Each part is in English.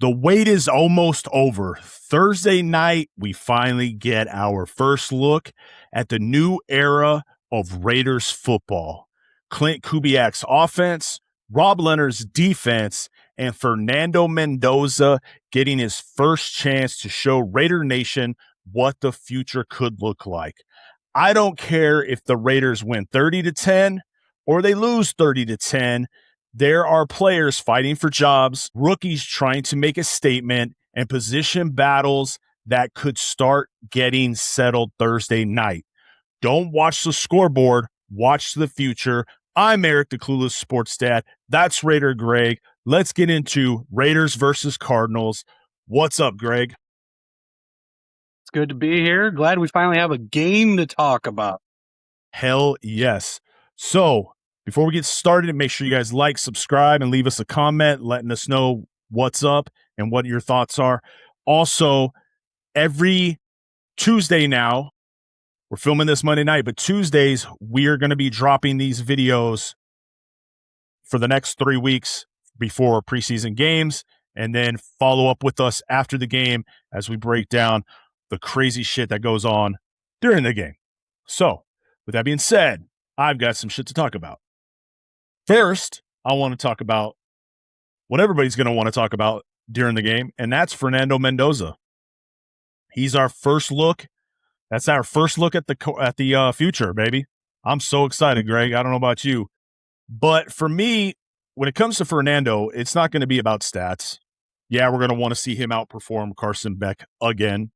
The wait is almost over. Thursday night, we finally get our first look at the new era of Raiders football. Klint Kubiak's offense, Rob Leonard's defense, and Fernando Mendoza getting his first chance to show Raider Nation what the future could look like. I don't care if the Raiders win 30-10 or they lose 30-10. There are players fighting for jobs, rookies trying to make a statement, and position battles that could start getting settled Thursday night. Don't watch the scoreboard, watch the future. I'm Eric, the Clueless Sports Dad. That's Raider Greg. Let's get into Raiders versus Cardinals. What's up, Greg? It's good to be here. Glad we finally have a game to talk about. Hell yes. So, before we get started, make sure you guys like, subscribe, and leave us a comment letting us know what's up and what your thoughts are. Also, every Tuesday now, we're filming this Monday night, but Tuesdays, we are going to be dropping these videos for the next 3 weeks before preseason games, and then follow up with us after the game as we break down the crazy shit that goes on during the game. So, with that being said, I've got some shit to talk about. First, I want to talk about what everybody's going to want to talk about during the game, and that's Fernando Mendoza. He's our first look. That's our first look at the future, baby. I'm so excited, Greg. I don't know about you. But for me, when it comes to Fernando, it's not going to be about stats. Yeah, we're going to want to see him outperform Carson Beck again.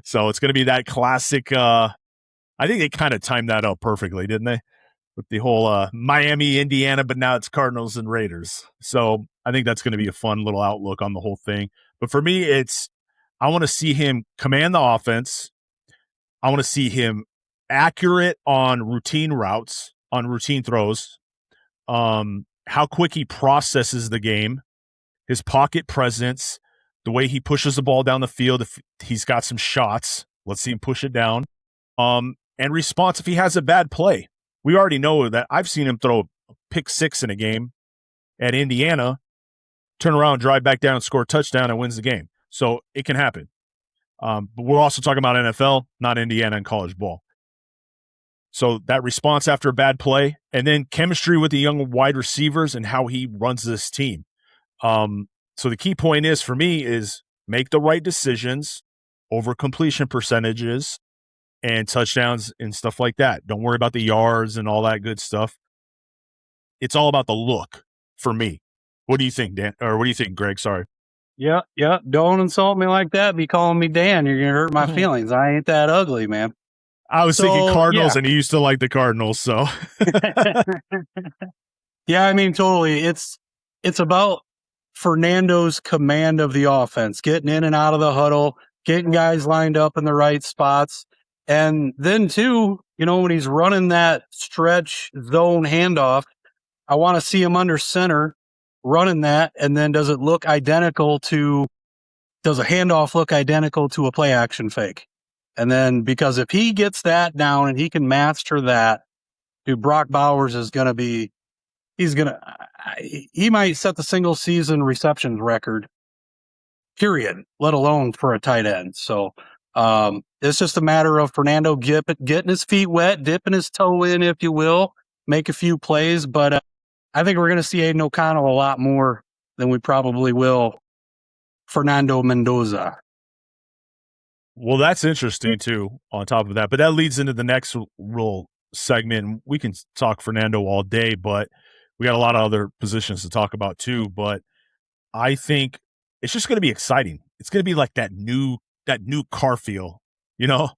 So it's going to be that classic. I think they kind of timed that up perfectly, didn't they? With the whole Miami, Indiana, but now it's Cardinals and Raiders. So I think that's going to be a fun little outlook on the whole thing. But for me, I want to see him command the offense. I want to see him accurate on routine routes, on routine throws, how quick he processes the game, his pocket presence, the way he pushes the ball down the field. If he's got some shots, let's see him push it down. And response if he has a bad play. We already know that. I've seen him throw a pick six in a game at Indiana, turn around, drive back down, score a touchdown, and wins the game. So it can happen. But we're also talking about NFL, not Indiana and college ball. So that response after a bad play, and then chemistry with the young wide receivers and how he runs this team. So the key point is for me is make the right decisions over completion percentages and touchdowns and stuff like that. Don't worry about the yards and all that good stuff. It's all about the look for me. What do you think, Dan? Or what do you think, Greg? Sorry. Yeah. Don't insult me like that. Be calling me Dan. You're going to hurt my feelings. I ain't that ugly, man. I was thinking Cardinals, and he used to like the Cardinals, so. Yeah, I mean, totally. It's about Fernando's command of the offense, getting in and out of the huddle, getting guys lined up in the right spots. And then, too, when he's running that stretch zone handoff, I want to see him under center running that. And then does a handoff look identical to a play action fake? And then, because if he gets that down and he can master that, dude, Brock Bowers is going to be, he might set the single season receptions record, period, let alone for a tight end. So, it's just a matter of Fernando getting his feet wet, dipping his toe in, if you will, make a few plays. But I think we're going to see Aidan O'Connell a lot more than we probably will Fernando Mendoza. Well, that's interesting, too, on top of that. But that leads into the next real segment. We can talk Fernando all day, but we got a lot of other positions to talk about, too. But I think it's just going to be exciting. It's going to be like that new car feel. Yep.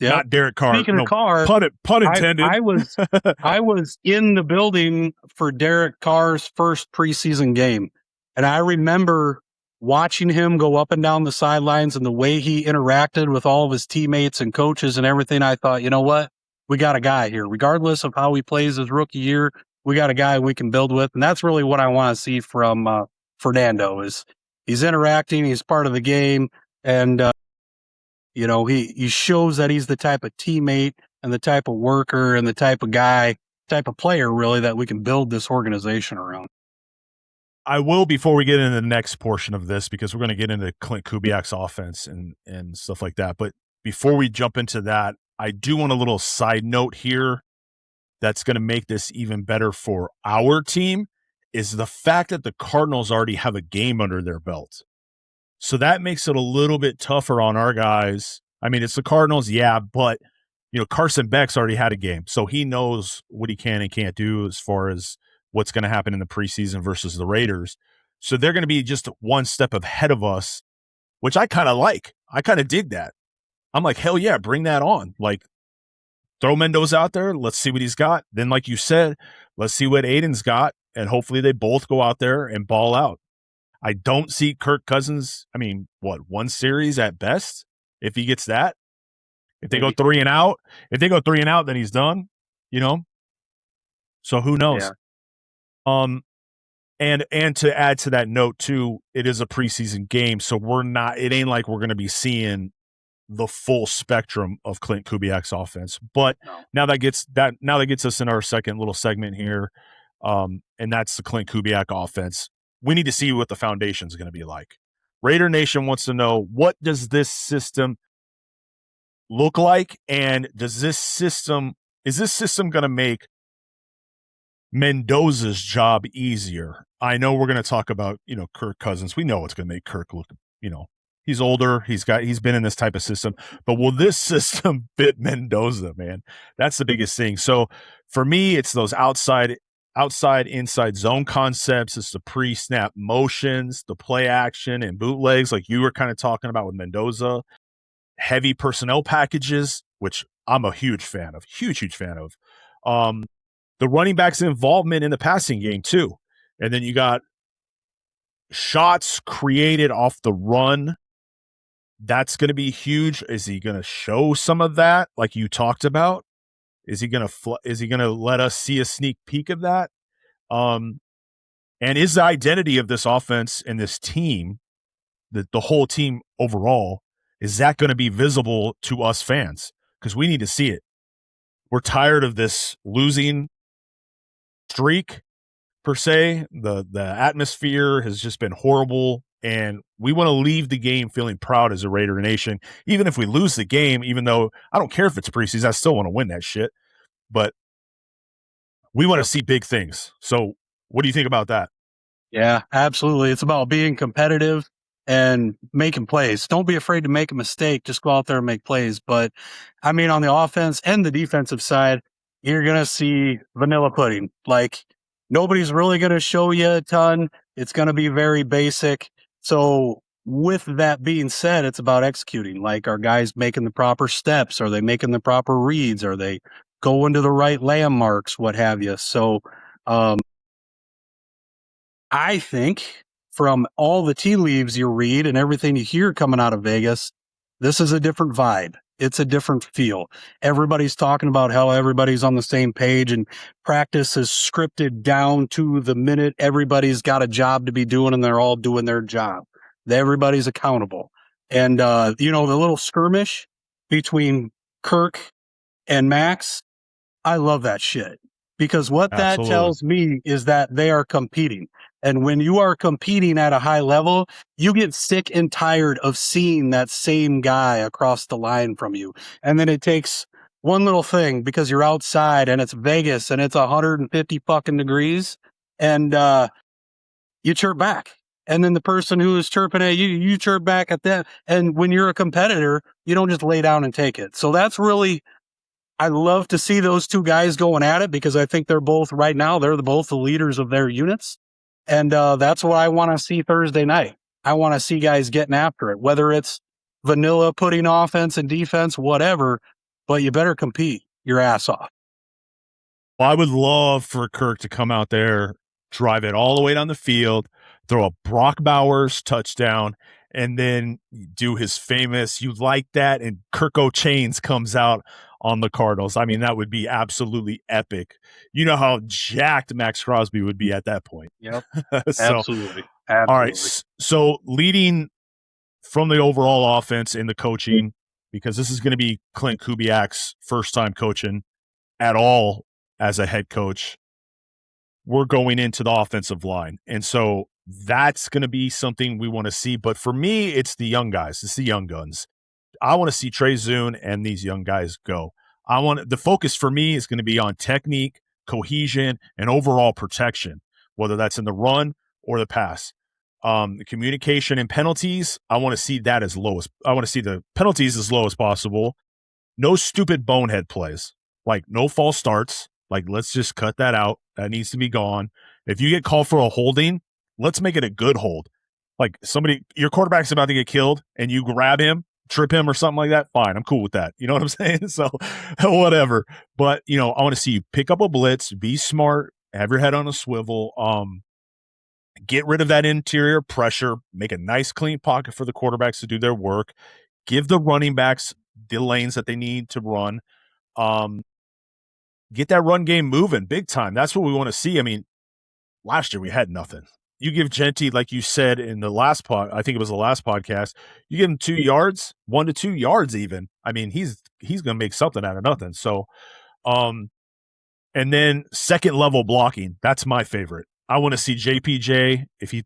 Not Derek Carr. Speaking of Carr, pun intended. I was in the building for Derek Carr's first preseason game, and I remember watching him go up and down the sidelines and the way he interacted with all of his teammates and coaches and everything. I thought, you know what? We got a guy here. Regardless of how he plays his rookie year, we got a guy we can build with, and that's really what I want to see from Fernando. Is he's interacting, he's part of the game, and he shows that he's the type of teammate and the type of worker and the type of guy, type of player really that we can build this organization around. I will before we get into the next portion of this, because we're going to get into Klint Kubiak's offense and stuff like that. But before we jump into that, I do want a little side note here that's going to make this even better for our team is the fact that the Cardinals already have a game under their belt. So that makes it a little bit tougher on our guys. I mean, it's the Cardinals, yeah, but Carson Beck's already had a game, so he knows what he can and can't do as far as what's going to happen in the preseason versus the Raiders. So they're going to be just one step ahead of us, which I kind of like. I kind of dig that. I'm like, hell yeah, bring that on. Like, throw Mendoza out there. Let's see what he's got. Then, like you said, let's see what Aidan's got, and hopefully they both go out there and ball out. I don't see Kirk Cousins. I mean, one series at best if he gets that. If they go 3 and out, then he's done. So who knows? Yeah. And to add to that note too, it is a preseason game, so it ain't like we're going to be seeing the full spectrum of Klint Kubiak's offense. But now that gets us in our second little segment here, and that's the Klint Kubiak offense. We need to see what the foundation is going to be like. Raider Nation wants to know, what does this system look like, and is this system going to make Mendoza's job easier? I know we're going to talk about Kirk Cousins. We know it's going to make Kirk look, he's older. He's been in this type of system, but will this system fit Mendoza, man? That's the biggest thing. So for me, it's those outside inside zone concepts. It's the pre-snap motions, the play action and bootlegs, like you were kind of talking about with Mendoza. Heavy personnel packages, which I'm a huge fan of. The running back's involvement in the passing game too. And then you got shots created off the run. That's going to be huge. Is he going to show some of that like you talked about? Is he going to let us see a sneak peek of that? And is the identity of this offense and this team, the whole team overall, is that going to be visible to us fans? Because we need to see it. We're tired of this losing streak, per se. The atmosphere has just been horrible, and we want to leave the game feeling proud as a Raider Nation. Even if we lose the game, even though I don't care if it's preseason, I still want to win that shit. But we want to see big things. So what do you think about that? Yeah, absolutely. It's about being competitive and making plays. Don't be afraid to make a mistake. Just go out there and make plays. But I mean, on the offense and the defensive side, you're going to see vanilla pudding. Like, nobody's really going to show you a ton. It's going to be very basic. So with that being said, it's about executing. Like, are guys making the proper steps? Are they making the proper reads? Are they going to the right landmarks? What have you? So I think from all the tea leaves you read and everything you hear coming out of Vegas, this is a different vibe. It's a different feel. Everybody's talking about how everybody's on the same page and practice is scripted down to the minute. Everybody's got a job to be doing and they're all doing their job. Everybody's accountable. And, the little skirmish between Kirk and Max, I love that shit. Because what that tells me is that they are competing. And when you are competing at a high level, you get sick and tired of seeing that same guy across the line from you. And then it takes one little thing, because you're outside and it's Vegas and it's 150 fucking degrees, and you chirp back. And then the person who is chirping at you, you chirp back at them. And when you're a competitor, you don't just lay down and take it. So that's really, I love to see those two guys going at it, because I think they're both right now, both the leaders of their units. And that's what I want to see Thursday night. I want to see guys getting after it, whether it's vanilla pudding offense and defense, whatever, but you better compete your ass off. Well, I would love for Kirk to come out there, drive it all the way down the field, throw a Brock Bowers touchdown, and then do his famous, you like that, and Kirk O'Chains comes out on the Cardinals. I mean, that would be absolutely epic. You know how jacked Max Crosby would be at that point. Yep. So, Absolutely. All right. So leading from the overall offense in the coaching, because this is going to be Klint Kubiak's first time coaching at all as a head coach, we're going into the offensive line. And so That's going to be something we want to see. But for me, it's the young guys. It's the young guns. I want to see Trey Zuhn and these young guys go. The focus for me is going to be on technique, cohesion, and overall protection, whether that's in the run or the pass. The communication and penalties, I want to see that as low as I want to see the penalties as low as possible. No stupid bonehead plays, like no false starts. Like, let's just cut that out. That needs to be gone. If you get called for a holding, let's make it a good hold. Like your quarterback's about to get killed and you grab him, trip him or something like that. Fine. I'm cool with that. You know what I'm saying? So whatever. But, I want to see you pick up a blitz, be smart, have your head on a swivel, get rid of that interior pressure, make a nice clean pocket for the quarterbacks to do their work, give the running backs the lanes that they need to run, get that run game moving big time. That's what we want to see. I mean, last year we had nothing. You give Jeanty, like you said in the last I think it was the last podcast, you give him 2 yards, 1 to 2 yards even. I mean, he's going to make something out of nothing. So, and then second level blocking, that's my favorite. I want to see JPJ, if he,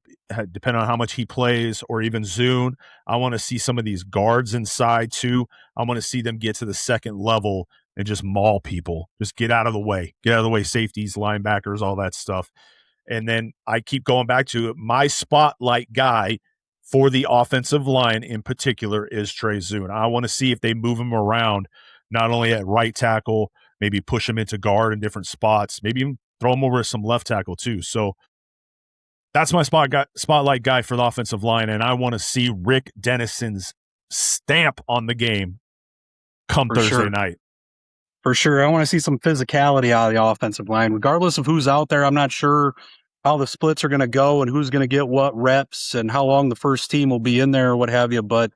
depending on how much he plays, or even Zuhn. I want to see some of these guards inside too. I want to see them get to the second level and just maul people. Just get out of the way. Get out of the way, safeties, linebackers, all that stuff. And then I keep going back to it. My spotlight guy for the offensive line in particular is Trey Zuhn. I want to see if they move him around, not only at right tackle, maybe push him into guard in different spots, maybe even throw him over to some left tackle too. So that's my spotlight guy for the offensive line, and I want to see Rick Dennison's stamp on the game come Thursday night. For sure. I want to see some physicality out of the offensive line. Regardless of who's out there, I'm not sure how the splits are going to go and who's going to get what reps and how long the first team will be in there or what have you. But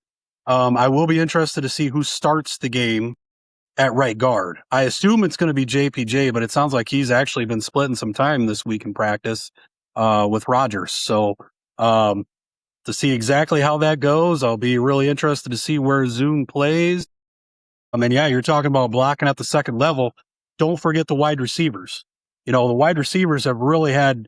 I will be interested to see who starts the game at right guard. I assume it's going to be JPJ, but it sounds like he's actually been splitting some time this week in practice with Rodgers. So to see exactly how that goes, I'll be really interested to see where Zuhn plays. I mean, yeah, you're talking about blocking at the second level. Don't forget the wide receivers. The wide receivers have really had,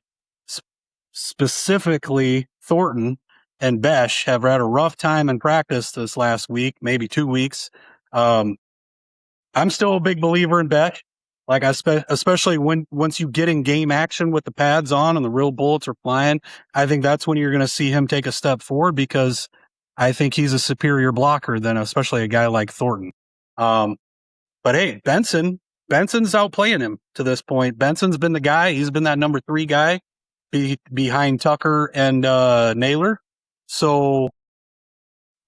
specifically Thornton and Besh, have had a rough time in practice this last week, maybe 2 weeks. I'm still a big believer in Besh. Like, especially once you get in game action with the pads on and the real bullets are flying, I think that's when you're going to see him take a step forward, because I think he's a superior blocker than especially a guy like Thornton. But hey, Benson's outplaying him to this point. Benson's been the guy. He's been that number 3 guy behind Tucker and Naylor. So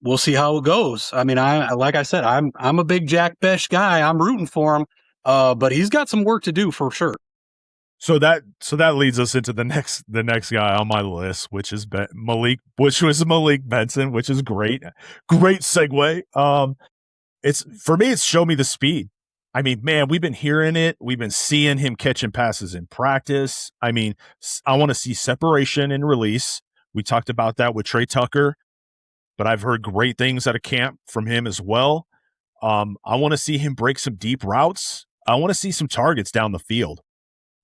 we'll see how it goes. I mean, like I said, I'm a big Jack Besh guy. I'm rooting for him. But he's got some work to do for sure. So that leads us into the next guy on my list, which is Malik Benson, which is great segue. For me, it's show me the speed. I mean, man, we've been hearing it. We've been seeing him catching passes in practice. I mean, I want to see separation and release. We talked about that with Trey Tucker, but I've heard great things out of camp from him as well. I want to see him break some deep routes. I want to see some targets down the field.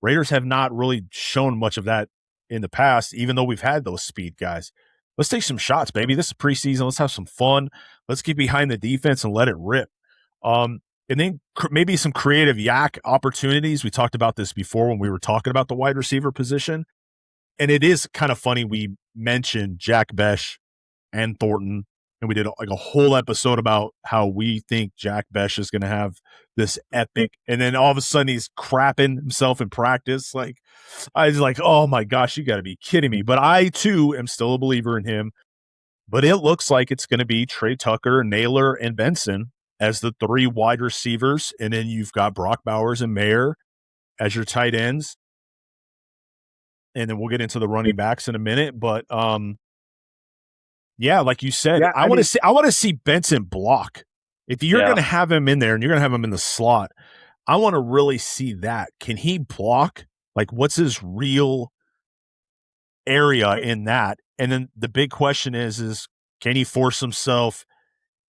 Raiders have not really shown much of that in the past, even though we've had those speed guys. Let's take some shots, baby. This is preseason. Let's have some fun. Let's get behind the defense and let it rip. And then maybe some creative yak opportunities. We talked about this before when we were talking about the wide receiver position. And it is kind of funny we mentioned Jack Besh and Thornton, and we did like a whole episode about how we think Jack Besh is going to have this epic, and then all of a sudden he's crapping himself in practice. Like, I was like, oh my gosh, you got to be kidding me. But I too am still a believer in him. But it looks like it's going to be Trey Tucker, Naylor, and Benson as the 3 wide receivers, and then you've got Brock Bowers and Mayer as your tight ends. And then we'll get into the running backs in a minute, but yeah, like you said, yeah, I want to see Benson block. If you're going to have him in there and you're going to have him in the slot, I want to really see that. Can he block? Like, what's his real area in that? And then the big question is can he force himself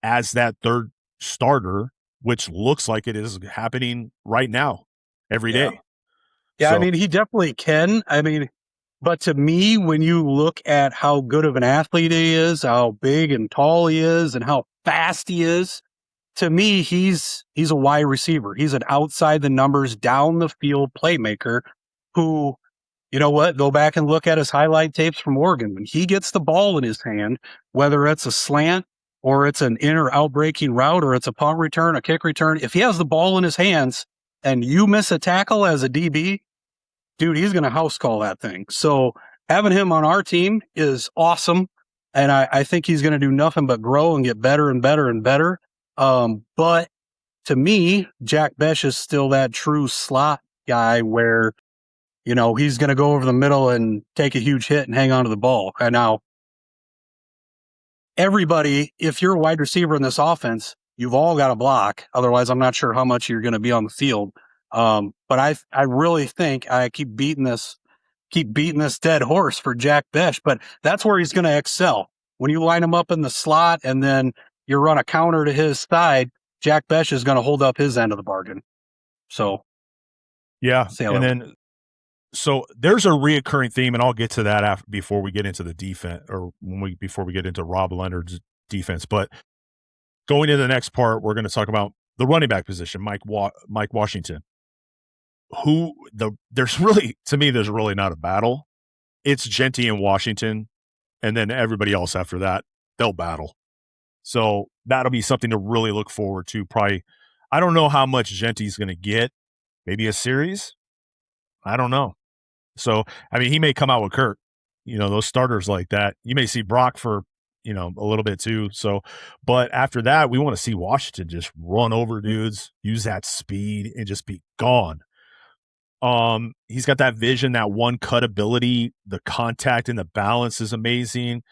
as that third starter, which looks like it is happening right now every day? Yeah, so, I mean, he definitely can. I mean, But to me, when you look at how good of an athlete he is, how big and tall he is, and how fast he is, to me, he's a wide receiver. He's an outside the numbers, down the field playmaker who, you know what, go back and look at his highlight tapes from Oregon. When he gets the ball in his hand, whether it's a slant or it's an in or out breaking route or it's a punt return, a kick return, if he has the ball in his hands and you miss a tackle as a DB, dude, he's going to house call that thing. So having him on our team is awesome. And I think he's going to do nothing but grow and get better and better and better. But to me, Jack Bech is still that true slot guy where, you know, he's going to go over the middle and take a huge hit and hang on to the ball. And now everybody, if you're a wide receiver in this offense, you've all got to block. Otherwise, I'm not sure how much you're going to be on the field. But I really think I keep beating this dead horse for Jack Bech, but that's where he's going to excel. When you line him up in the slot and then you run a counter to his side, Jack Bech is going to hold up his end of the bargain. So, yeah. And then, so there's a reoccurring theme, and I'll get to that before we get into the defense, or before we get into Rob Leonard's defense. But going into the next part, we're going to talk about the running back position, Mike Washington. There's really not a battle. It's Jeanty and Washington, and then everybody else after that, they'll battle. So that'll be something to really look forward to. Probably, I don't know how much Jeanty's going to get. Maybe a series. I don't know. So, I mean, he may come out with Kurt, you know, those starters like that. You may see Brock for, you know, a little bit too. So, but after that, we want to see Washington just run over dudes, use that speed, and just be gone. He's got that vision, that one cut ability, the contact and the balance is amazing.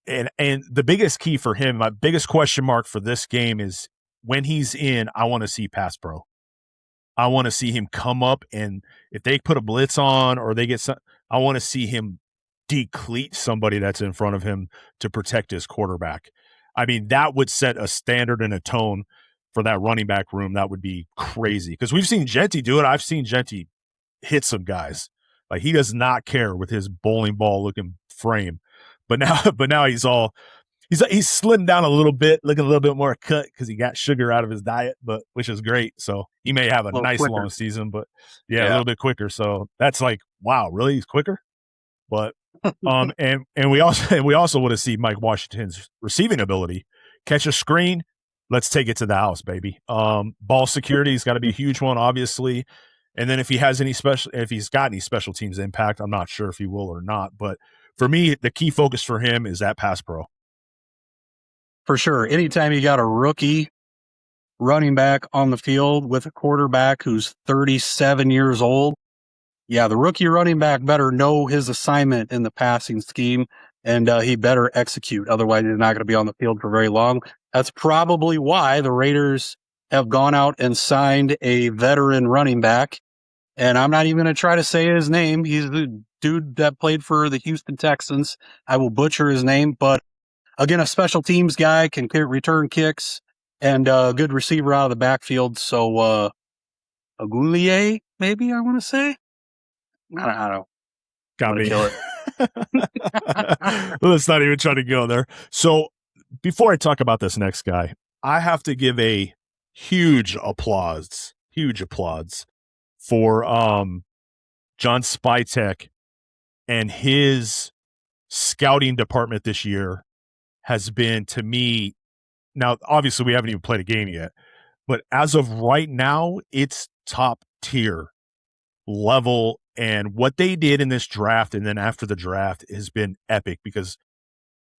And the biggest key for him, my biggest question mark for this game is when he's in, I want to see pass pro. I want to see him come up, and if they put a blitz on or they get some, I want to see him decleat somebody that's in front of him to protect his quarterback. I mean, that would set a standard and a tone for that running back room. That would be crazy because we've seen Jeanty do it. I've seen Jeanty hit some guys. Like, he does not care with his bowling ball looking frame. But now he's slimmed down a little bit, looking a little bit more cut because he got sugar out of his diet, but which is great. So he may have a nice quicker. Long season, but yeah, a little bit quicker. So that's like, wow, really? He's quicker? But and we also want to see Mike Washington's receiving ability. Catch a screen, let's take it to the house, baby. Ball security has got to be a huge one, obviously. And then if he's got any special teams impact, I'm not sure if he will or not. But for me, the key focus for him is that pass pro. For sure. Anytime you got a rookie running back on the field with a quarterback who's 37 years old, yeah, the rookie running back better know his assignment in the passing scheme, and he better execute. Otherwise, he's not going to be on the field for very long. That's probably why the Raiders have gone out and signed a veteran running back. And I'm not even going to try to say his name. He's the dude that played for the Houston Texans. I will butcher his name, but again, a special teams guy, can return kicks, and a good receiver out of the backfield. So, Agulier, maybe I want to say. I don't know. Got me. Kill it. Let's not even try to go there. So, before I talk about this next guy, I have to give a huge applause for John Spytek and his scouting department this year. Has been, to me, now obviously we haven't even played a game yet, but as of right now, it's top tier level. And what they did in this draft and then after the draft has been epic, because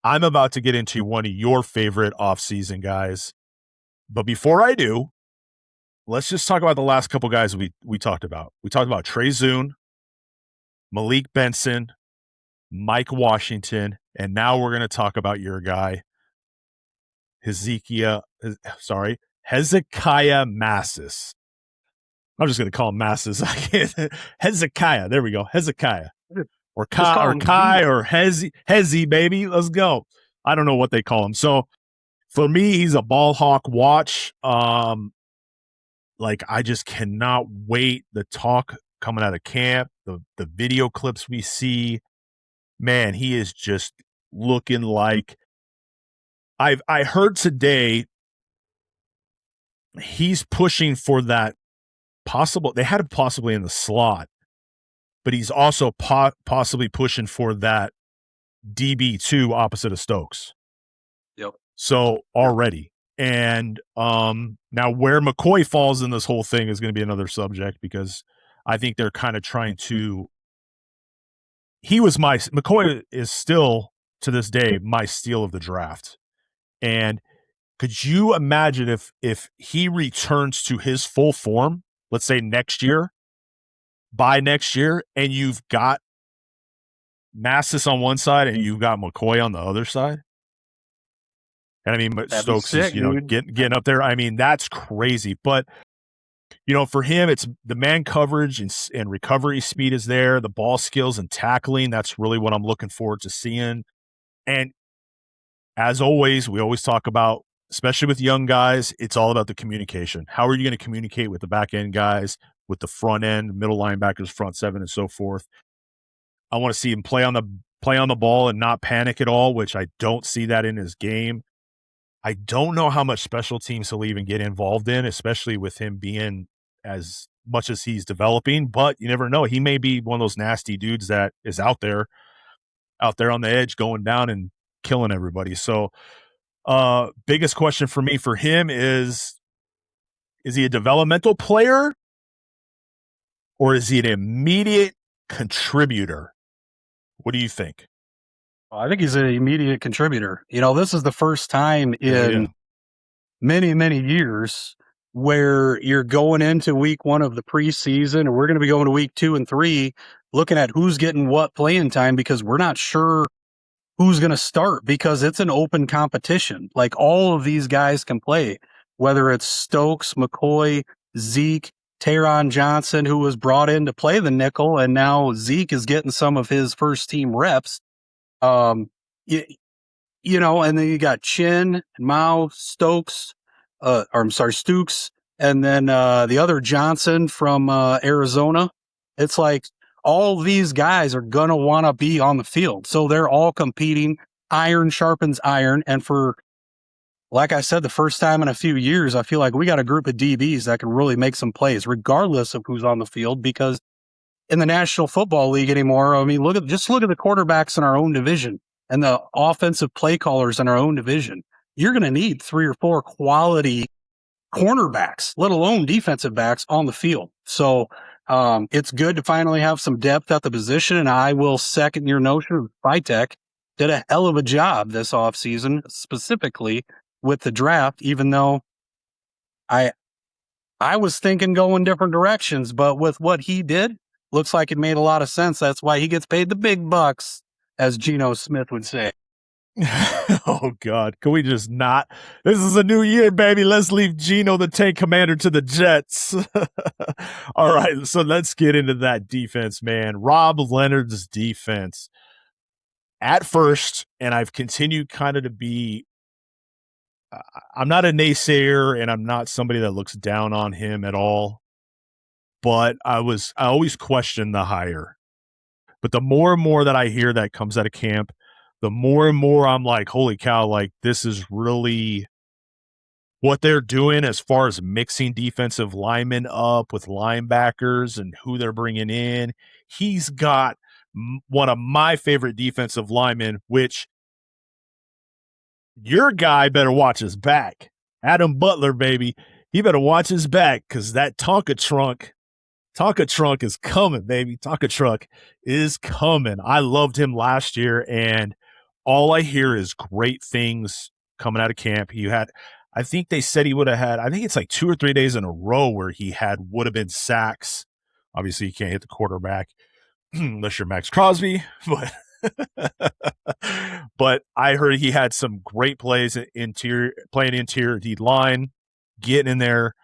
I'm about to get into one of your favorite offseason guys. But before I do, let's just talk about the last couple guys we talked about. We talked about Trey Zuhn, Malik Benson, Mike Washington, and now we're going to talk about your guy, Hezekiah Masses. I'm just going to call him Masses. I can't. Hezekiah. There we go. Hezekiah. Or Kai or Hezi, baby. Let's go. I don't know what they call him. So for me, he's a ball hawk watch. Like, I just cannot wait. The talk coming out of camp, the video clips we see, man, he is just looking like I heard today he's pushing for that possible. They had him possibly in the slot, but he's also possibly pushing for that DB2 opposite of Stokes. Yep. So already. And now where McCoy falls in this whole thing is going to be another subject, because I think they're kind of trying to. McCoy is still to this day my steal of the draft. And could you imagine if he returns to his full form, let's say by next year, and you've got Masses on one side and you've got McCoy on the other side? And I mean, but Stokes is, getting up there. I mean, that's crazy. But, for him, it's the man coverage and recovery speed is there. The ball skills and tackling, that's really what I'm looking forward to seeing. And as always, we always talk about, especially with young guys, it's all about the communication. How are you going to communicate with the back end guys, with the front end, middle linebackers, front seven, and so forth? I want to see him play on the ball and not panic at all, which I don't see that in his game. I don't know how much special teams he'll even get involved in, especially with him being as much as he's developing, but you never know. He may be one of those nasty dudes that is out there on the edge going down and killing everybody. So biggest question for me for him is he a developmental player or is he an immediate contributor? What do you think? I think he's an immediate contributor. This is the first time in many, many years where you're going into week 1 of the preseason, and we're going to be going to week 2 and 3, looking at who's getting what playing time, because we're not sure who's going to start, because it's an open competition. Like, all of these guys can play, whether it's Stokes, McCoy, Zeke, Taron Johnson, who was brought in to play the nickel, and now Zeke is getting some of his first team reps. And then you got Chin, Mao, Stokes, and then the other Johnson from Arizona. It's like all these guys are going to want to be on the field. So they're all competing. Iron sharpens iron. And for, like I said, the first time in a few years, I feel like we got a group of DBs that can really make some plays, regardless of who's on the field, because in the National Football League anymore, I mean, look at the quarterbacks in our own division and the offensive play callers in our own division. You're going to need 3 or 4 quality cornerbacks, let alone defensive backs, on the field. So it's good to finally have some depth at the position, and I will second your notion. Spytek did a hell of a job this offseason, specifically with the draft, even though I was thinking going different directions, but with what he did, looks like it made a lot of sense. That's why he gets paid the big bucks, as Geno Smith would say. Oh, God. Can we just not? This is a new year, baby. Let's leave Geno, the tank commander, to the Jets. All right, so let's get into that defense, man. Rob Leonard's defense. At first, and I've continued kind of to be, I'm not a naysayer, and I'm not somebody that looks down on him at all. But I always question the hire. But the more and more that I hear that comes out of camp, the more and more I'm like, holy cow, like this is really what they're doing as far as mixing defensive linemen up with linebackers and who they're bringing in. He's got one of my favorite defensive linemen, which your guy better watch his back. Adam Butler, baby. He better watch his back, because that Tonka trunk is coming, baby. Tonka truck is coming. I loved him last year, and all I hear is great things coming out of camp. I think they said he would have had, I think it's like 2 or 3 days in a row where he would have been sacks. Obviously, you can't hit the quarterback unless you're Max Crosby, but I heard he had some great plays playing interior D line, getting in there.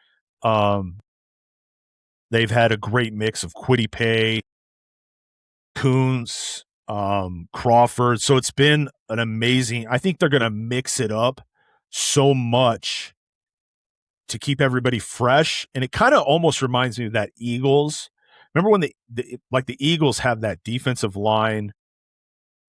They've had a great mix of Kwity Paye, Kuntz, Crawford. So it's been an amazing, I think they're going to mix it up so much to keep everybody fresh. And it kind of almost reminds me of that Eagles. remember when the Eagles have that defensive line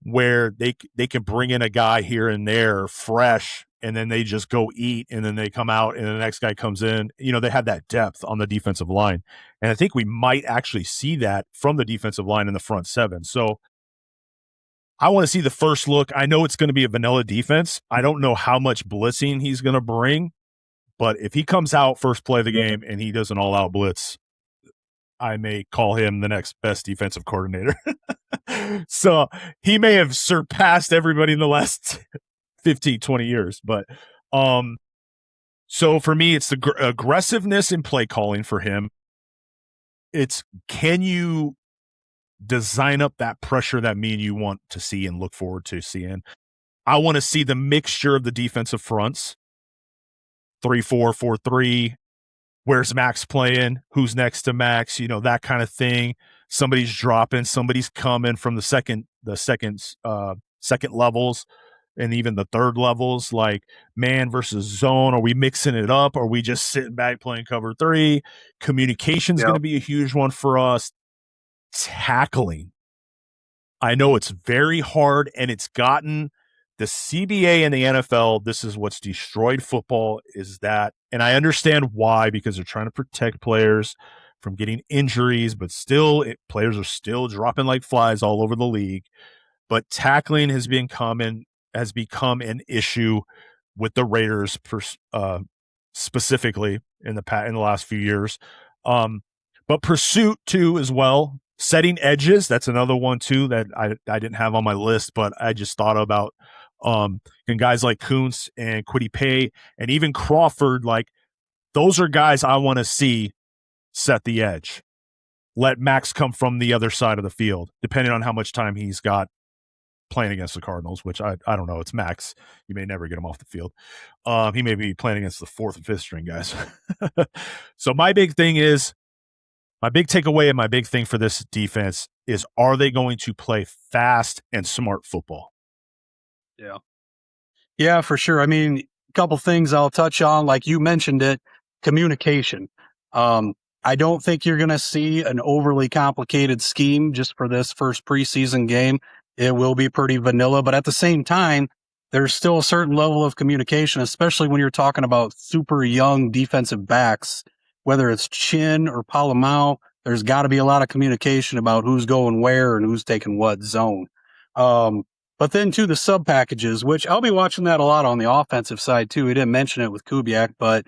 where they can bring in a guy here and there fresh, and then they just go eat, and then they come out and the next guy comes in. They have that depth on the defensive line. And I think we might actually see that from the defensive line in the front seven. So I want to see the first look. I know it's going to be a vanilla defense. I don't know how much blitzing he's going to bring, but if he comes out first play of the game and he does an all-out blitz, I may call him the next best defensive coordinator. So he may have surpassed everybody in the last 15, 20 years. But so for me, it's the aggressiveness in play calling for him. It's, can you design up that pressure that me and you want to see and look forward to seeing? I want to see the mixture of the defensive fronts, 3-4, 4-3. Where's Max playing? Who's next to Max? That kind of thing. Somebody's dropping, somebody's coming from the second levels, and even the third levels, like man versus zone. Are we mixing it up? Are we just sitting back playing cover 3? Communication's going to be a huge one for us. Tackling. I know it's very hard, and it's gotten the CBA and the NFL. This is what's destroyed football, is that, and I understand why, because they're trying to protect players from getting injuries, but still, players are still dropping like flies all over the league. But tackling has become an issue with the Raiders, specifically in the last few years. But pursuit too, as well. Setting edges, that's another one too that I didn't have on my list, but I just thought about. And guys like Kuntz and Kwity Paye and even Crawford, like those are guys I want to see set the edge. Let Max come from the other side of the field, depending on how much time he's got playing against the Cardinals, which I don't know. It's Max. You may never get him off the field. He may be playing against the 4th and 5th string guys. So my big takeaway and my big thing for this defense is, are they going to play fast and smart football? Yeah, for sure. I mean, a couple things I'll touch on, like you mentioned it, communication. I don't think you're going to see an overly complicated scheme just for this first preseason game. It will be pretty vanilla, but at the same time, there's still a certain level of communication, especially when you're talking about super young defensive backs, whether it's Chin or Palomau. There's got to be a lot of communication about who's going where and who's taking what zone. But then too, the sub packages, which I'll be watching that a lot on the offensive side too. We didn't mention it with Kubiak, but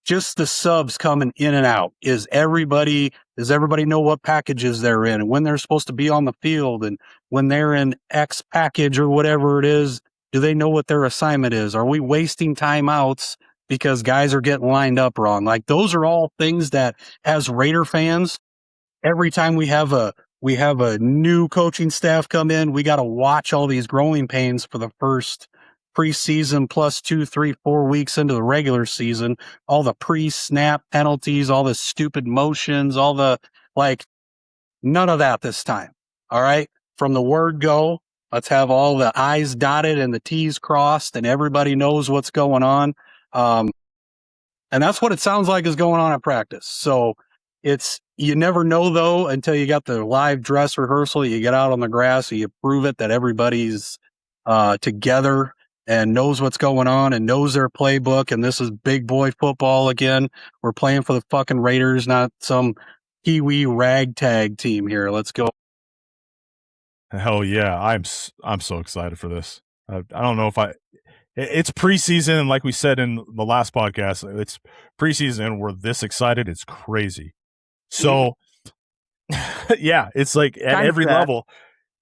just the subs coming in and out. Does everybody know what packages they're in and when they're supposed to be on the field, and when they're in X package or whatever it is, do they know what their assignment is? Are we wasting timeouts because guys are getting lined up wrong? Like, those are all things that, as Raider fans, every time we have a new coaching staff come in, we got to watch all these growing pains for the first preseason plus 2, 3, 4 weeks into the regular season, all the pre-snap penalties, all the stupid motions, all the, none of that this time. All right. From the word go, let's have all the I's dotted and the T's crossed, and everybody knows what's going on. And that's what it sounds like is going on at practice. So you never know though, until you got the live dress rehearsal, you get out on the grass, and you prove it that everybody's together and knows what's going on and knows their playbook. And this is big boy football again. We're playing for the fucking Raiders, not some Kiwi ragtag team here. Let's go. Hell yeah. I'm so excited for this. I don't know if it's preseason. And like we said in the last podcast, it's preseason. We're this excited. It's crazy. So yeah, it's like at every level,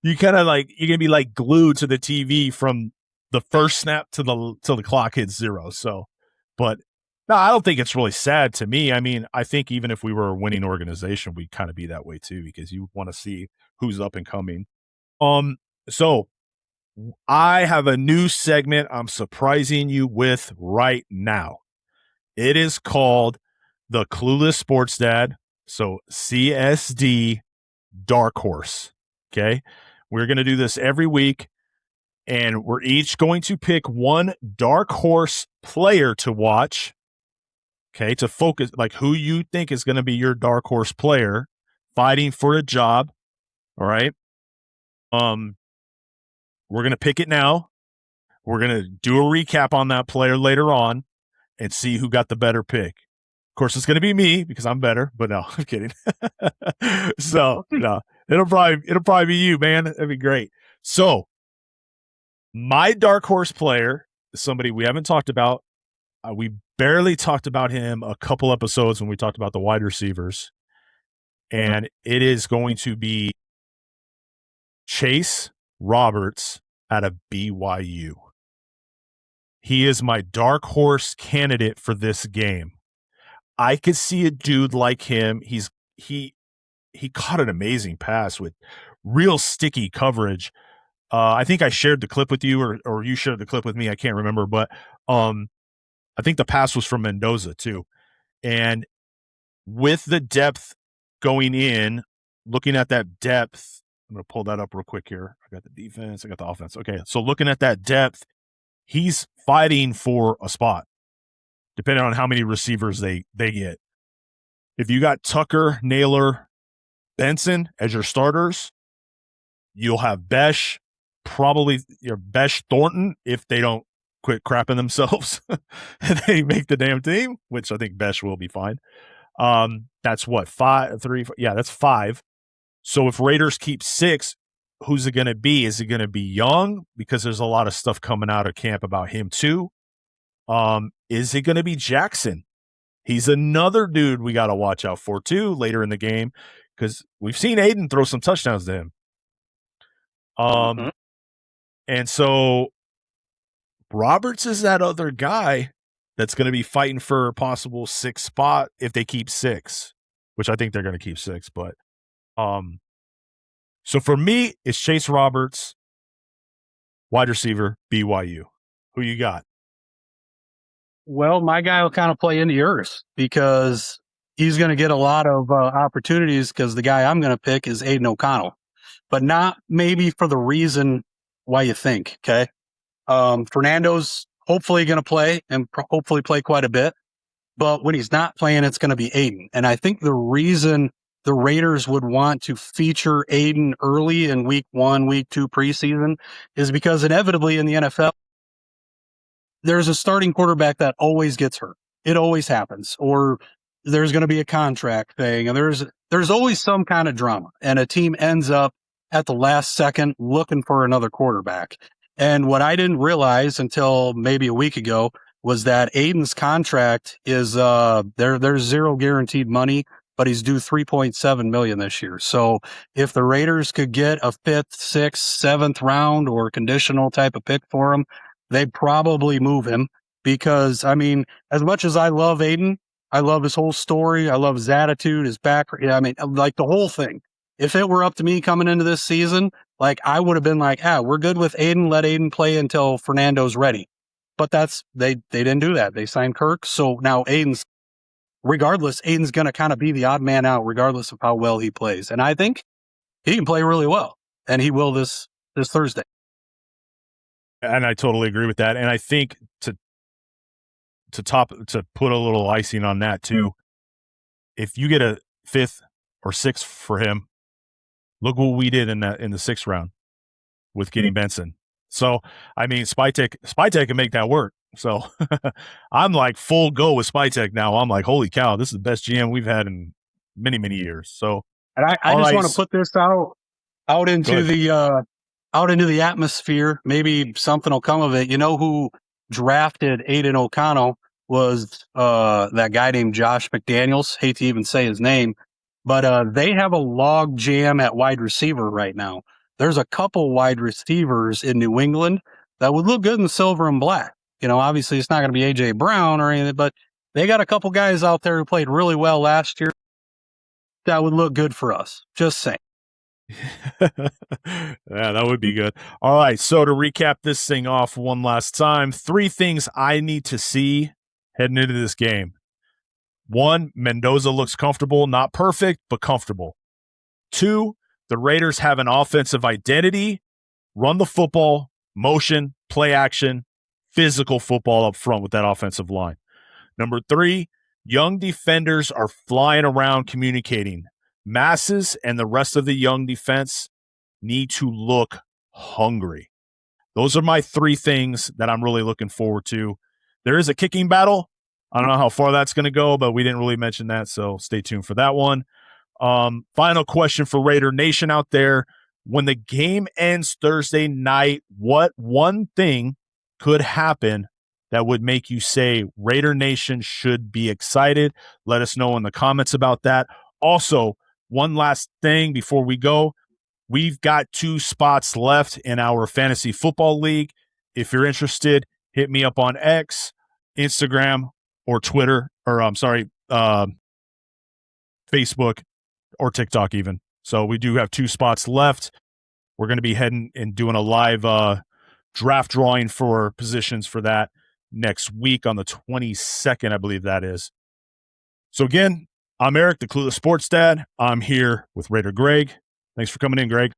you kind of you're going to be glued to the TV from the first snap till the clock hits 0. So, but no, I don't think it's really sad to me. I mean, I think even if we were a winning organization, we'd kind of be that way too, because you want to see who's up and coming. So I have a new segment I'm surprising you with right now. It is called the Clueless Sports Dad. So CSD Dark Horse. Okay. We're going to do this every week, and we're each going to pick one dark horse player to watch. Okay. To focus, who you think is going to be your dark horse player fighting for a job. All right. We're going to pick it now. We're going to do a recap on that player later on and see who got the better pick. Of course, it's going to be me because I'm better, but no, I'm kidding. So, no, it'll probably be you, man. That'd be great. So, my dark horse player is somebody we haven't talked about. We barely talked about him a couple episodes when we talked about the wide receivers. And it is going to be Chase Roberts out of BYU. He is my dark horse candidate for this game. I could see a dude like him. He caught an amazing pass with real sticky coverage. I think I shared the clip with you, or you shared the clip with me. I can't remember, but I think the pass was from Mendoza too. And with the depth going in, looking at that depth, I'm going to pull that up real quick here. I got the defense, I got the offense. Okay, so looking at that depth, he's fighting for a spot, depending on how many receivers they get. If you got Tucker, Naylor, Benson as your starters, you'll have Besh, probably your Besh Thornton if they don't quit crapping themselves and they make the damn team, which I think Besh will be fine. That's what, 5, 3, 4, yeah, that's 5. So if Raiders keep 6, who's it going to be? Is it going to be Young? Because there's a lot of stuff coming out of camp about him too. Is it going to be Jackson? He's another dude we got to watch out for too later in the game because we've seen Aidan throw some touchdowns to him. And so Roberts is that other guy that's going to be fighting for a possible 6th spot if they keep 6, which I think they're going to keep 6. But so for me, it's Chase Roberts, wide receiver, BYU. Who you got? Well, my guy will kind of play into yours because he's going to get a lot of opportunities because the guy I'm going to pick is Aidan O'Connell, but not maybe for the reason why you think, okay? Fernando's hopefully going to play and hopefully play quite a bit, but when he's not playing, it's going to be Aidan. And I think the reason the Raiders would want to feature Aidan early in week 1, week 2 preseason is because inevitably in the NFL, there's a starting quarterback that always gets hurt. It always happens. Or there's going to be a contract thing. And there's always some kind of drama. And a team ends up at the last second looking for another quarterback. And what I didn't realize until maybe a week ago was that Aidan's contract is there's zero guaranteed money, but he's due $3.7 million this year. So if the Raiders could get a 5th, 6th, 7th round or conditional type of pick for him, they'd probably move him because, I mean, as much as I love Aidan, I love his whole story. I love his attitude, his background. I mean, like the whole thing. If it were up to me coming into this season, like I would have been like, we're good with Aidan. Let Aidan play until Fernando's ready. But they didn't do that. They signed Kirk. So now Aidan's going to kind of be the odd man out regardless of how well he plays. And I think he can play really well. And he will this Thursday. And I totally agree with that. And I think to put a little icing on that too, if you get a 5th or 6th for him, look what we did in the 6th round with getting Benson. So I mean, Spytek can make that work. So I'm like full go with Spytek now. I'm like, holy cow, this is the best GM we've had in many, many years. So, and I just want to put this out into the atmosphere. Maybe something will come of it. You know who drafted Aidan O'Connell was that guy named Josh McDaniels. Hate to even say his name, but they have a log jam at wide receiver right now. There's a couple wide receivers in New England that would look good in silver and black. You know, obviously it's not going to be A.J. Brown or anything, but they got a couple guys out there who played really well last year that would look good for us. Just saying. Yeah, that would be good. All right, so to recap this thing off one last time, 3 things I need to see heading into this game. 1, Mendoza looks comfortable, not perfect, but comfortable. 2, the Raiders have an offensive identity, run the football, motion, play action, physical football up front with that offensive line. Number 3, young defenders are flying around communicating. Masses and the rest of the young defense need to look hungry. Those are my three things that I'm really looking forward to. There is a kicking battle. I don't know how far that's going to go, but we didn't really mention that, so stay tuned for that one. Final question for Raider Nation out there. When the game ends Thursday night, what one thing could happen that would make you say Raider Nation should be excited? Let us know in the comments about that. Also, one last thing before we go. We've got 2 spots left in our fantasy football league. If you're interested, hit me up on X, Instagram, or Twitter, or Facebook or TikTok even. So we do have 2 spots left. We're going to be heading and doing a live draft drawing for positions for that next week on the 22nd, I believe that is. So again, I'm Eric, the Clueless Sports Dad. I'm here with Raider Greg. Thanks for coming in, Greg.